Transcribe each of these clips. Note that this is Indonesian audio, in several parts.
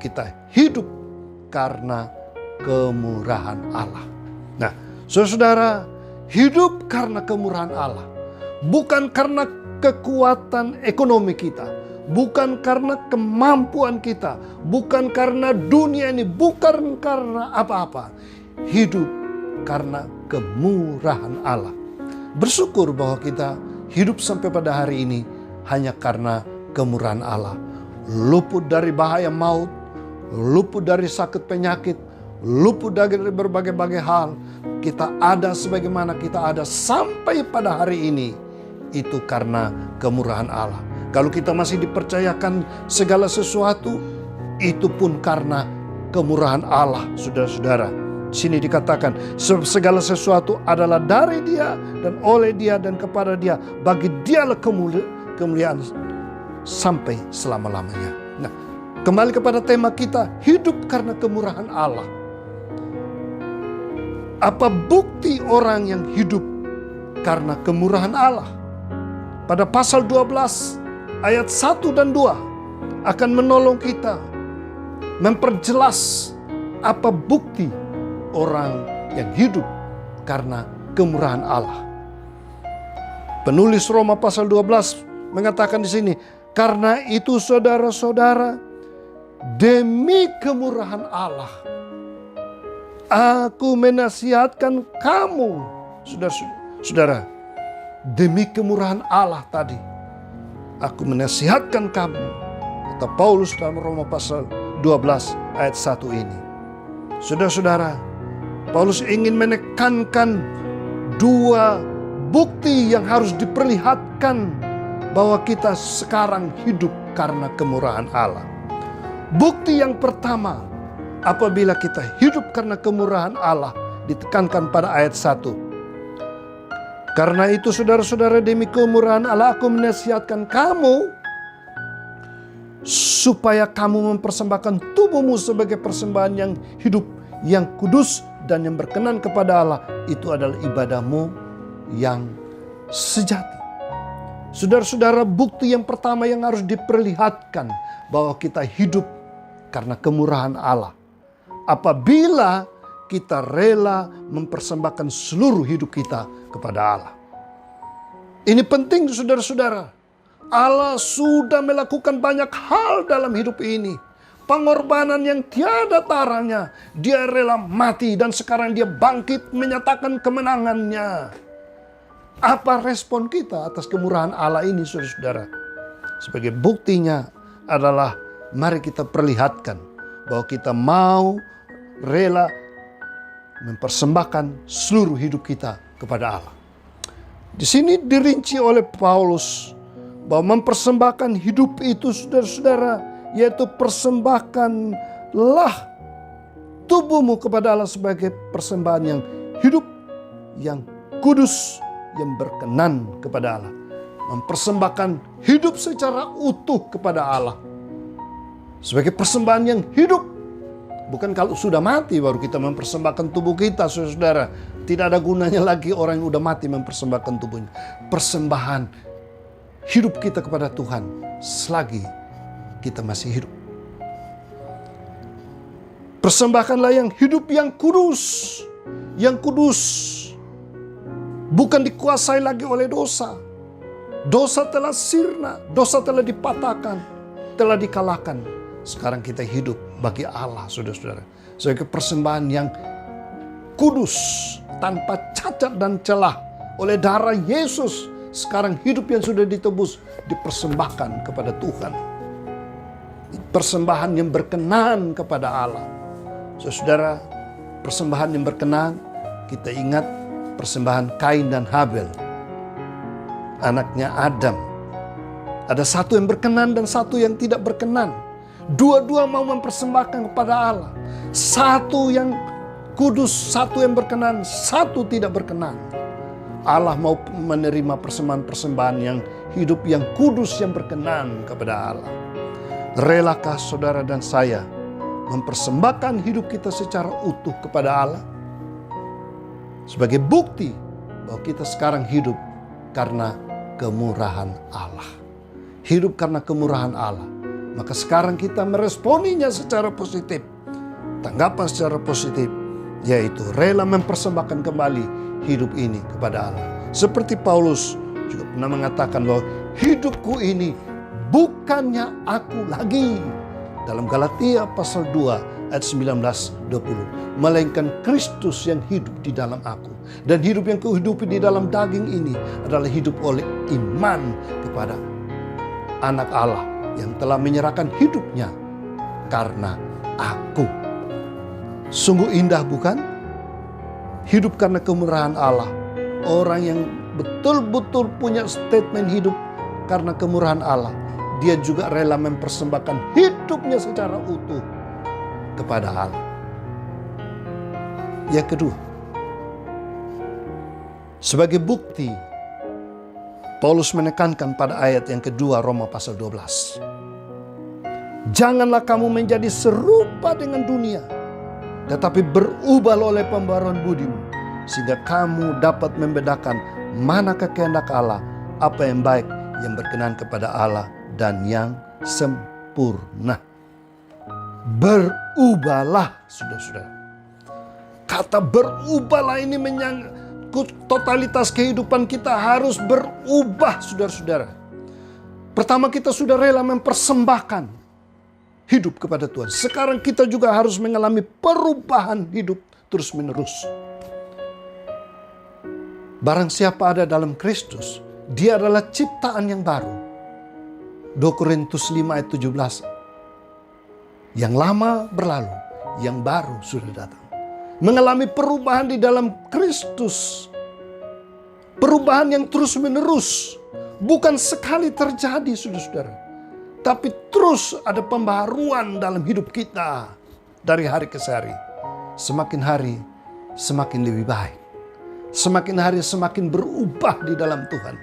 kita hidup karena kemurahan Allah. Nah, saudara, hidup karena kemurahan Allah. Bukan karena kekuatan ekonomi kita. Bukan karena kemampuan kita. Bukan karena dunia ini. Bukan karena apa-apa. Hidup karena kemurahan Allah. Bersyukur bahwa kita hidup sampai pada hari ini hanya karena kemurahan Allah. Luput dari bahaya maut, luput dari sakit penyakit, luput dari berbagai-bagai hal. Kita ada sebagaimana kita ada sampai pada hari ini. Itu karena kemurahan Allah. Kalau kita masih dipercayakan segala sesuatu, itu pun karena kemurahan Allah, saudara-saudara. Sini dikatakan segala sesuatu adalah dari Dia dan oleh Dia dan kepada Dia. Bagi Dialah kemuliaan sampai selama-lamanya. Nah, kembali kepada tema kita, hidup karena kemurahan Allah. Apa bukti orang yang hidup karena kemurahan Allah? Pada pasal 12 ayat 1 dan 2 akan menolong kita memperjelas apa bukti orang yang hidup karena kemurahan Allah. Penulis Roma pasal 12 mengatakan di sini, karena itu saudara-saudara, demi kemurahan Allah, aku menasihatkan kamu, saudara, demi kemurahan Allah tadi, aku menasihatkan kamu, kata Paulus dalam Roma pasal 12 ayat 1 ini. Saudara-saudara, Paulus ingin menekankan dua bukti yang harus diperlihatkan bahwa kita sekarang hidup karena kemurahan Allah. Bukti yang pertama, apabila kita hidup karena kemurahan Allah, ditekankan pada ayat 1. Karena itu saudara-saudara, demi kemurahan Allah aku menasihatkan kamu supaya kamu mempersembahkan tubuhmu sebagai persembahan yang hidup, yang kudus dan yang berkenan kepada Allah. Itu adalah ibadahmu yang sejati. Saudara-saudara, bukti yang pertama yang harus diperlihatkan bahwa kita hidup karena kemurahan Allah, apabila kita rela mempersembahkan seluruh hidup kita kepada Allah. Ini penting, saudara-saudara. Allah sudah melakukan banyak hal dalam hidup ini. Pengorbanan yang tiada taranya. Dia rela mati dan sekarang dia bangkit menyatakan kemenangannya. Apa respon kita atas kemurahan Allah ini, saudara-saudara? Sebagai buktinya adalah mari kita perlihatkan bahwa kita mau rela mempersembahkan seluruh hidup kita kepada Allah. Di sini dirinci oleh Paulus bahwa mempersembahkan hidup itu, saudara-saudara, yaitu persembahkanlah tubuhmu kepada Allah sebagai persembahan yang hidup, yang kudus, yang berkenan kepada Allah. Mempersembahkan hidup secara utuh kepada Allah sebagai persembahan yang hidup. Bukan kalau sudah mati baru kita mempersembahkan tubuh kita, saudara. Tidak ada gunanya lagi orang yang sudah mati mempersembahkan tubuhnya. Persembahan hidup kita kepada Tuhan selagi kita masih hidup. Persembahkanlah yang hidup, yang kudus. Yang kudus. Bukan dikuasai lagi oleh dosa. Dosa telah sirna, dosa telah dipatahkan, telah dikalahkan. Sekarang kita hidup bagi Allah, saudara-saudara. Sebagai persembahan yang kudus, tanpa cacat dan celah. Oleh darah Yesus, sekarang hidup yang sudah ditebus dipersembahkan kepada Tuhan. Persembahan yang berkenan kepada Allah. Saudara, persembahan yang berkenan, kita ingat persembahan Kain dan Habel, anaknya Adam. Ada satu yang berkenan dan satu yang tidak berkenan. Dua-dua mau mempersembahkan kepada Allah. Satu yang kudus, satu yang berkenan, satu tidak berkenan. Allah mau menerima persembahan-persembahan yang hidup, yang kudus, yang berkenan kepada Allah. Relakah saudara dan saya mempersembahkan hidup kita secara utuh kepada Allah? Sebagai bukti bahwa kita sekarang hidup karena kemurahan Allah. Hidup karena kemurahan Allah. Maka sekarang kita meresponinya secara positif. Tanggapan secara positif, yaitu rela mempersembahkan kembali hidup ini kepada Allah. Seperti Paulus juga pernah mengatakan bahwa hidupku ini bukannya aku lagi. Dalam Galatia pasal 2 ayat 19-20. Melainkan Kristus yang hidup di dalam aku. Dan hidup yang kuhidupi di dalam daging ini adalah hidup oleh iman kepada Anak Allah yang telah menyerahkan hidupnya karena aku. Sungguh indah bukan? Hidup karena kemurahan Allah. Orang yang betul-betul punya statement hidup karena kemurahan Allah. Dia juga rela mempersembahkan hidupnya secara utuh kepada Allah. Yang kedua, sebagai bukti, Paulus menekankan pada ayat yang kedua Roma pasal 12. Janganlah kamu menjadi serupa dengan dunia, tetapi berubah oleh pembaruan budimu, sehingga kamu dapat membedakan manakah kehendak Allah, apa yang baik, yang berkenan kepada Allah, dan yang sempurna. Berubahlah, saudara-saudara. Kata berubahlah ini menyangkut totalitas kehidupan kita harus berubah, saudara-saudara. Pertama, kita sudah rela mempersembahkan hidup kepada Tuhan. Sekarang kita juga harus mengalami perubahan hidup terus-menerus. Barang siapa ada dalam Kristus, dia adalah ciptaan yang baru. 2 Korintus 5 ayat 17. Yang lama berlalu, yang baru sudah datang. Mengalami perubahan di dalam Kristus. Perubahan yang terus-menerus. Bukan sekali terjadi, saudara-saudara. Tapi terus ada pembaharuan dalam hidup kita dari hari ke hari. Semakin hari semakin lebih baik. Semakin hari semakin berubah di dalam Tuhan.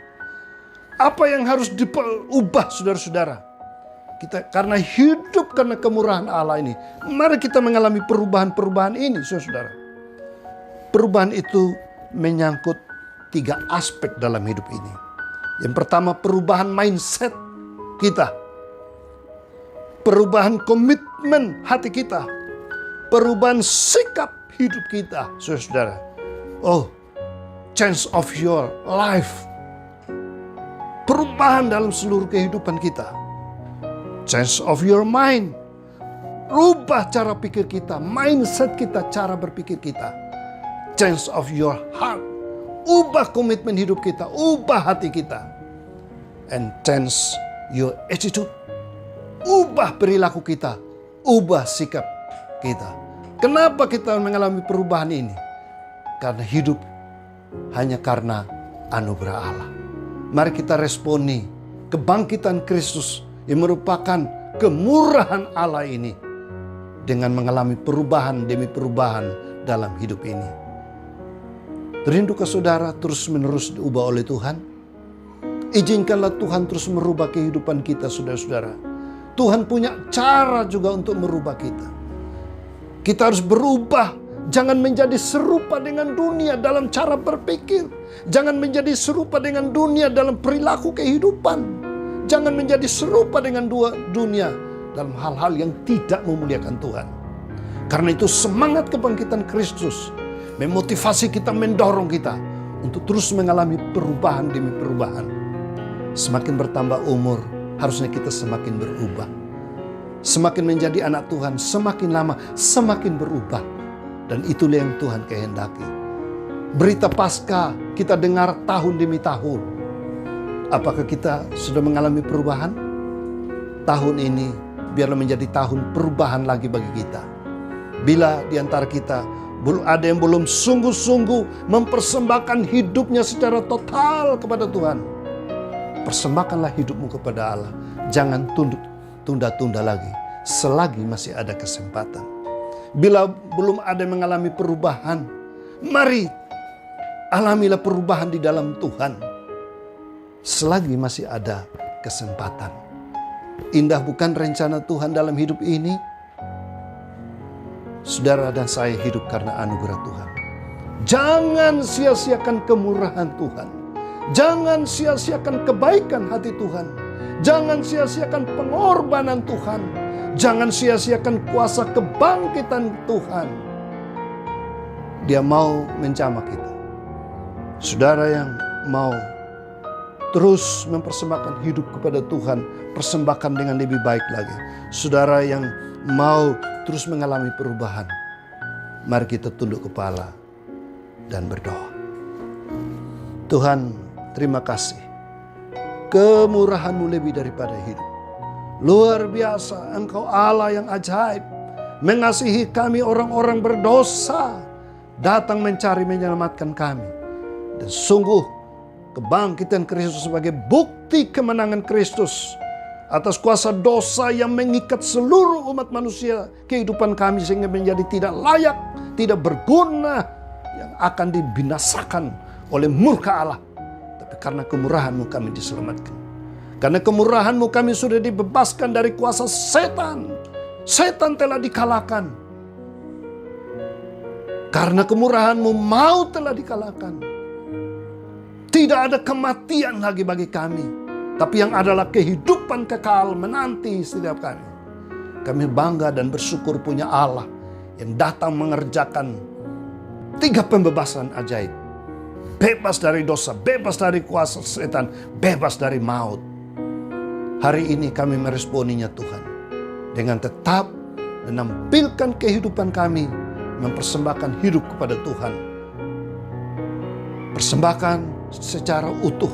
Apa yang harus diubah, saudara-saudara? Kita karena hidup karena kemurahan Allah ini. Mari kita mengalami perubahan-perubahan ini, saudara-saudara. Perubahan itu menyangkut 3 aspek dalam hidup ini. Yang pertama, perubahan mindset kita. Perubahan komitmen hati kita. Perubahan sikap hidup kita, saudara-saudara. Oh, change of your life. Perubahan dalam seluruh kehidupan kita. Change of your mind. Rubah cara pikir kita, mindset kita, cara berpikir kita. Change of your heart. Ubah komitmen hidup kita, ubah hati kita. And change your attitude. Ubah perilaku kita, ubah sikap kita. Kenapa kita mengalami perubahan ini? Karena hidup hanya karena anugerah Allah. Mari kita responi kebangkitan Kristus yang merupakan kemurahan Allah ini dengan mengalami perubahan demi perubahan dalam hidup ini. Rindu ke saudara terus-menerus diubah oleh Tuhan? Izinkanlah Tuhan terus merubah kehidupan kita, saudara-saudara. Tuhan punya cara juga untuk merubah kita. Kita harus berubah. Jangan menjadi serupa dengan dunia dalam cara berpikir. Jangan menjadi serupa dengan dunia dalam perilaku kehidupan. Jangan menjadi serupa dengan dunia dalam hal-hal yang tidak memuliakan Tuhan. Karena itu semangat kebangkitan Kristus memotivasi kita, mendorong kita untuk terus mengalami perubahan demi perubahan. Semakin bertambah umur, harusnya kita semakin berubah. Semakin menjadi anak Tuhan, semakin lama semakin berubah. Dan itulah yang Tuhan kehendaki. Berita Paskah kita dengar tahun demi tahun. Apakah kita sudah mengalami perubahan? Tahun ini biarlah menjadi tahun perubahan lagi bagi kita. Bila di antara kita ada yang belum sungguh-sungguh mempersembahkan hidupnya secara total kepada Tuhan, persembahkanlah hidupmu kepada Allah. Jangan tunda-tunda lagi, selagi masih ada kesempatan. Bila belum ada yang mengalami perubahan, mari alamilah perubahan di dalam Tuhan. Selagi masih ada kesempatan. Indah bukan rencana Tuhan dalam hidup ini? Saudara dan saya hidup karena anugerah Tuhan. Jangan sia-siakan kemurahan Tuhan. Jangan sia-siakan kebaikan hati Tuhan. Jangan sia-siakan pengorbanan Tuhan. Jangan sia-siakan kuasa kebangkitan Tuhan. Dia mau menjamah kita. Saudara yang mau terus mempersembahkan hidup kepada Tuhan, persembahkan dengan lebih baik lagi. Saudara yang mau terus mengalami perubahan, mari kita tunduk kepala dan berdoa. Tuhan, terima kasih. Kemurahan-Mu lebih daripada hidup. Luar biasa, Engkau Allah yang ajaib. Mengasihi kami orang-orang berdosa. Datang mencari menyelamatkan kami. Dan sungguh kebangkitan Kristus sebagai bukti kemenangan Kristus atas kuasa dosa yang mengikat seluruh umat manusia kehidupan kami sehingga menjadi tidak layak, tidak berguna, yang akan dibinasakan oleh murka Allah. Tapi karena kemurahan-Mu kami diselamatkan. Karena kemurahan-Mu kami sudah dibebaskan dari kuasa setan. Setan telah dikalahkan. Karena kemurahan-Mu maut telah dikalahkan. Tidak ada kematian lagi bagi kami, tapi yang adalah kehidupan kekal menanti setiap kami. Kami bangga dan bersyukur punya Allah yang datang mengerjakan 3 pembebasan ajaib. Bebas dari dosa, bebas dari kuasa setan, bebas dari maut. Hari ini kami meresponinya Tuhan, dengan tetap menampilkan kehidupan kami, mempersembahkan hidup kepada Tuhan. Persembahkan secara utuh